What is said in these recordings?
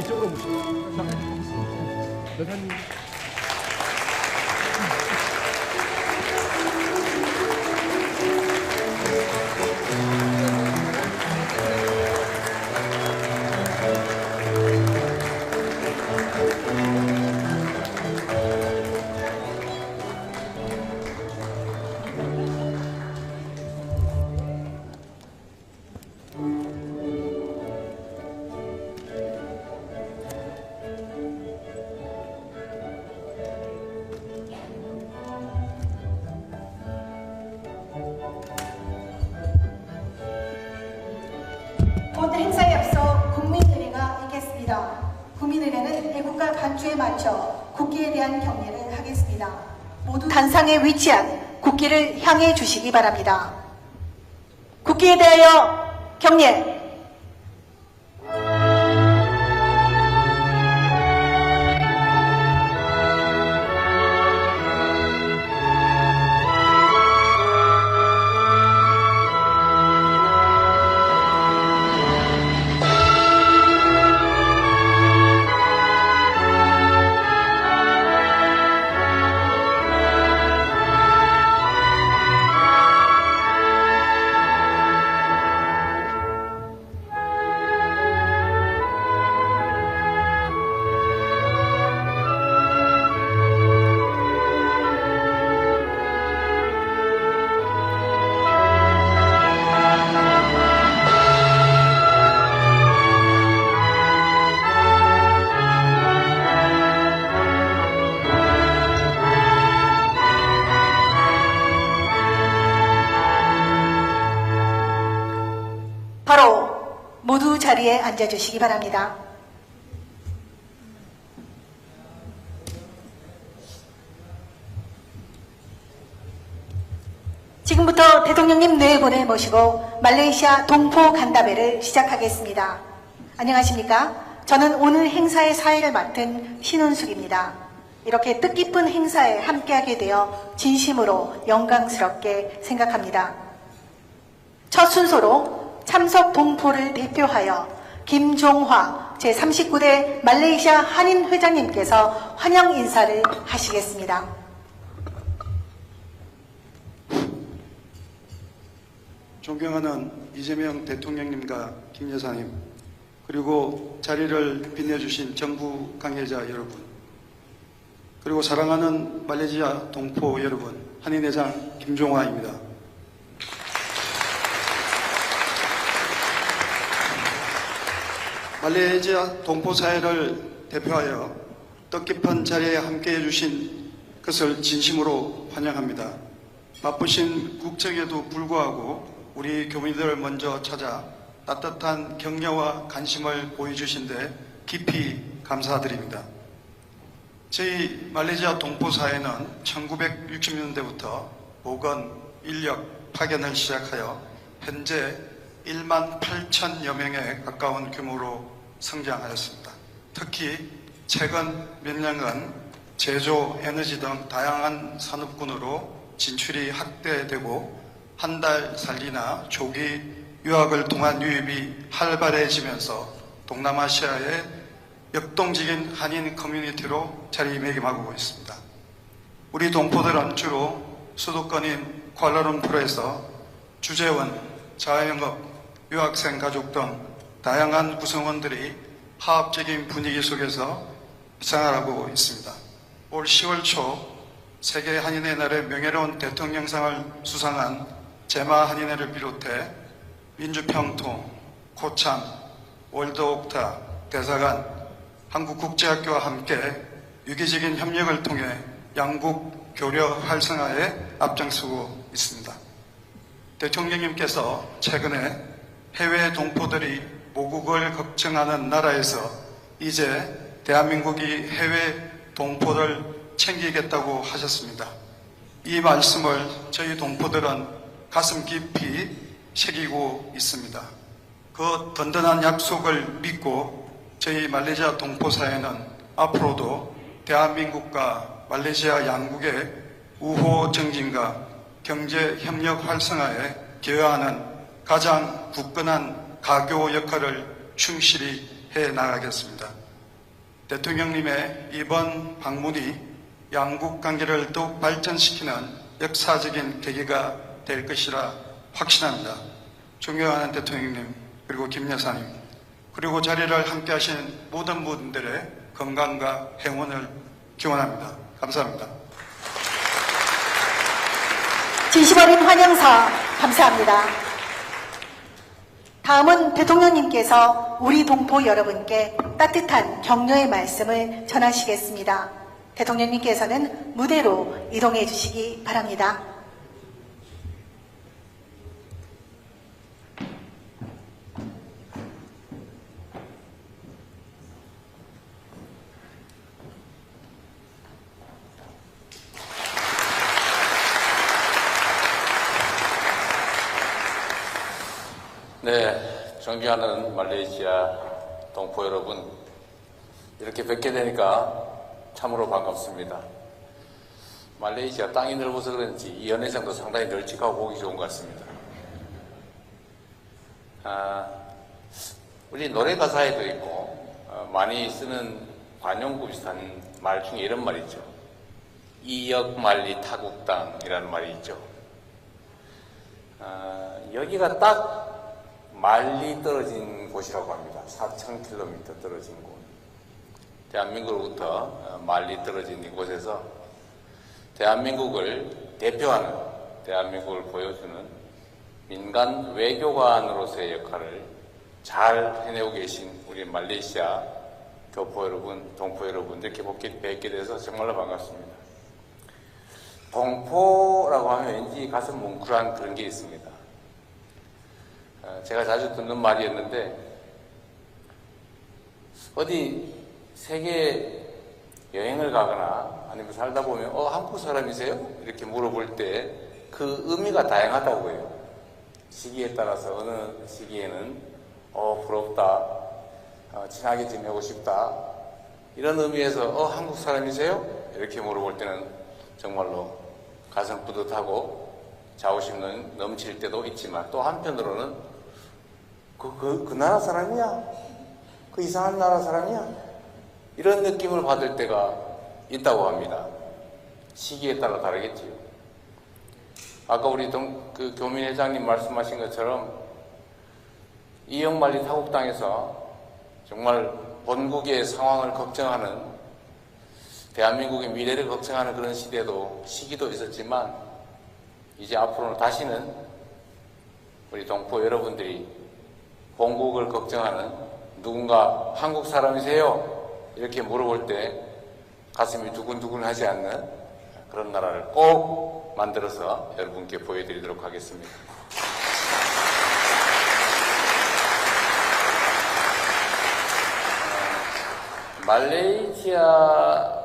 이쪽으로 모시고. 여사님. 본 행사에 앞서 국민의례가 있겠습니다. 국민의례는 애국가 간주에 맞춰 국기에 대한 경례를 하겠습니다. 모두 단상에 위치한 국기를 향해 주시기 바랍니다. 국기에 대하여 경례. 바로 모두 자리에 앉아주시기 바랍니다. 지금부터 대통령님 뇌본을 모시고 말레이시아 동포 간다배를 시작하겠습니다. 안녕하십니까? 저는 오늘 행사의 사회를 맡은 신은숙입니다. 이렇게 뜻깊은 행사에 함께하게 되어 진심으로 영광스럽게 생각합니다. 첫 순서로 참석 동포를 대표하여 김종화 제39대 말레이시아 한인 회장님께서 환영 인사를 하시겠습니다. 존경하는 이재명 대통령님과 김 여사님, 그리고 자리를 빛내주신 정부 관계자 여러분, 그리고 사랑하는 말레이시아 동포 여러분, 한인회장 김종화입니다. 말레이시아 동포사회를 대표하여 뜻깊은 자리에 함께해 주신 것을 진심으로 환영합니다. 바쁘신 국정에도 불구하고 우리 교민들을 먼저 찾아 따뜻한 격려와 관심을 보여주신 데 깊이 감사드립니다. 저희 말레이시아 동포사회는 1960년대부터 보건, 인력 파견을 시작하여 현재 1만 8천여 명에 가까운 규모로 성장하였습니다. 특히 최근 몇 년간 제조, 에너지 등 다양한 산업군으로 진출이 확대되고 한 달 살기나 조기 유학을 통한 유입이 활발해지면서 동남아시아의 역동적인 한인 커뮤니티로 자리매김하고 있습니다. 우리 동포들은 주로 수도권인 쿠알라룸푸르에서 주재원, 자영업, 유학생 가족 등 다양한 구성원들이 화합적인 분위기 속에서 생활하고 있습니다. 올 10월 초 세계 한인의 날에 명예로운 대통령상을 수상한 제마 한인회를 비롯해 민주평통, 코참, 월드옥타, 대사관, 한국국제학교와 함께 유기적인 협력을 통해 양국 교류 활성화에 앞장서고 있습니다. 대통령님께서 최근에 해외 동포들이 모국을 걱정하는 나라에서 이제 대한민국이 해외 동포를 챙기겠다고 하셨습니다. 이 말씀을 저희 동포들은 가슴 깊이 새기고 있습니다. 그 든든한 약속을 믿고 저희 말레이시아 동포사회는 앞으로도 대한민국과 말레이시아 양국의 우호 정진과 경제협력 활성화에 기여하는 가장 굳건한 가교 역할을 충실히 해 나가겠습니다. 대통령님의 이번 방문이 양국 관계를 더욱 발전시키는 역사적인 계기가 될 것이라 확신합니다. 존경하는 대통령님, 그리고 김 여사님, 그리고 자리를 함께 하신 모든 분들의 건강과 행운을 기원합니다. 감사합니다. 진심 어린 환영사 감사합니다. 다음은 대통령님께서 우리 동포 여러분께 따뜻한 격려의 말씀을 전하시겠습니다. 대통령님께서는 무대로 이동해 주시기 바랍니다. 네, 존경하는 말레이시아 동포 여러분, 이렇게 뵙게 되니까 참으로 반갑습니다. 말레이시아 땅이 넓어서 그런지 이 연회장도 상당히 널찍하고 보기 좋은 것 같습니다. 우리 노래 가사에도 있고 많이 쓰는 관용구 비슷한 말 중에 이런 말이 있죠. 이역만리 타국땅이라는 말이 있죠. 여기가 딱 말리 떨어진 곳이라고 합니다. 4,000km 떨어진 곳. 대한민국으로부터 말리 떨어진 이곳에서 대한민국을 대표하는, 대한민국을 보여주는 민간 외교관으로서의 역할을 잘 해내고 계신 우리 말레이시아 교포 여러분, 동포 여러분, 이렇게 뵙게 돼서 정말로 반갑습니다. 동포라고 하면 왠지 가슴 뭉클한 그런 게 있습니다. 제가 자주 듣는 말이었는데, 어디 세계 여행을 가거나 아니면 살다 보면 한국 사람이세요? 이렇게 물어볼 때 그 의미가 다양하다고 해요. 시기에 따라서 어느 시기에는 부럽다, 친하게 지내고 싶다, 이런 의미에서 한국 사람이세요? 이렇게 물어볼 때는 정말로 가슴 뿌듯하고 자부심 넘칠 때도 있지만, 또 한편으로는 그 나라 사람이야? 그 이상한 나라 사람이야? 이런 느낌을 받을 때가 있다고 합니다. 시기에 따라 다르겠지요. 아까 우리 교민 회장님 말씀하신 것처럼 이역만리 타국땅에서 정말 본국의 상황을 걱정하는, 대한민국의 미래를 걱정하는 그런 시기도 있었지만, 이제 앞으로는 다시는 우리 동포 여러분들이 본국을 걱정하는, 누군가 한국 사람이세요? 이렇게 물어볼 때 가슴이 두근두근 하지 않는 그런 나라를 꼭 만들어서 여러분께 보여드리도록 하겠습니다. 말레이시아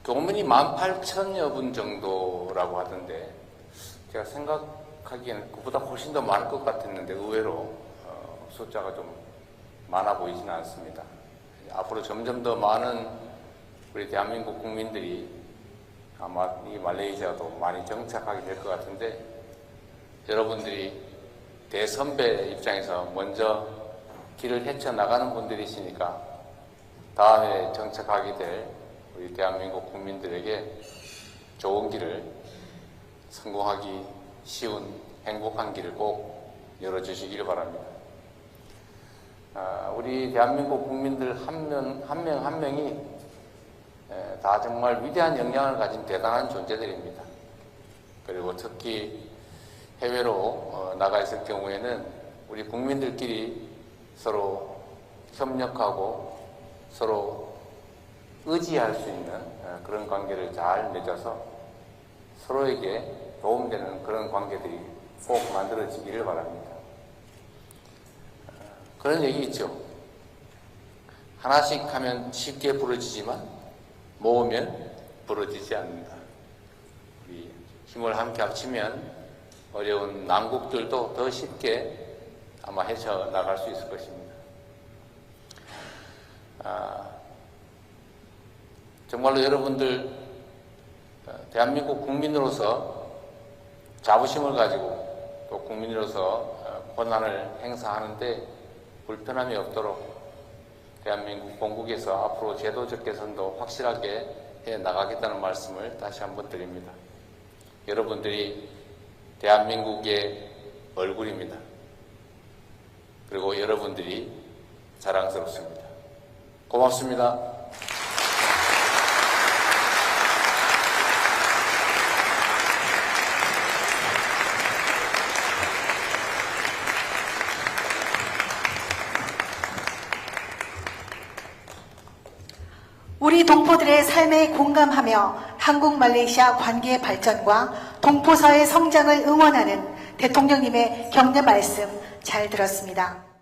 교민이 18,000여 분 정도라고 하던데, 제가 생각하기에는 그보다 훨씬 더 많을 것 같았는데 의외로 숫자가 좀 많아 보이지는 않습니다. 앞으로 점점 더 많은 우리 대한민국 국민들이 아마 이 말레이시아도 많이 정착하게 될 것 같은데, 여러분들이 대선배 입장에서 먼저 길을 헤쳐나가는 분들이시니까 다음에 정착하게 될 우리 대한민국 국민들에게 좋은 길을, 성공하기 쉬운 행복한 길을 꼭 열어주시기를 바랍니다. 우리 대한민국 국민들 한 명 한 명이 다 정말 위대한 역량을 가진 대단한 존재들입니다. 그리고 특히 해외로 나가 있을 경우에는 우리 국민들끼리 서로 협력하고 서로 의지할 수 있는 그런 관계를 잘 맺어서 서로에게 도움되는 그런 관계들이 꼭 만들어지기를 바랍니다. 그런 얘기 있죠. 하나씩 하면 쉽게 부러지지만 모으면 부러지지 않는다. 우리 힘을 함께 합치면 어려운 난국들도 더 쉽게 아마 헤쳐나갈 수 있을 것입니다. 정말로 여러분들 대한민국 국민으로서 자부심을 가지고 또 국민으로서 권한을 행사하는데 불편함이 없도록 대한민국 공국에서 앞으로 제도적 개선도 확실하게 해 나가겠다는 말씀을 다시 한번 드립니다. 여러분들이 대한민국의 얼굴입니다. 그리고 여러분들이 자랑스럽습니다. 고맙습니다. 우리 동포들의 삶에 공감하며 한국 말레이시아 관계의 발전과 동포사회 성장을 응원하는 대통령님의 격려 말씀 잘 들었습니다.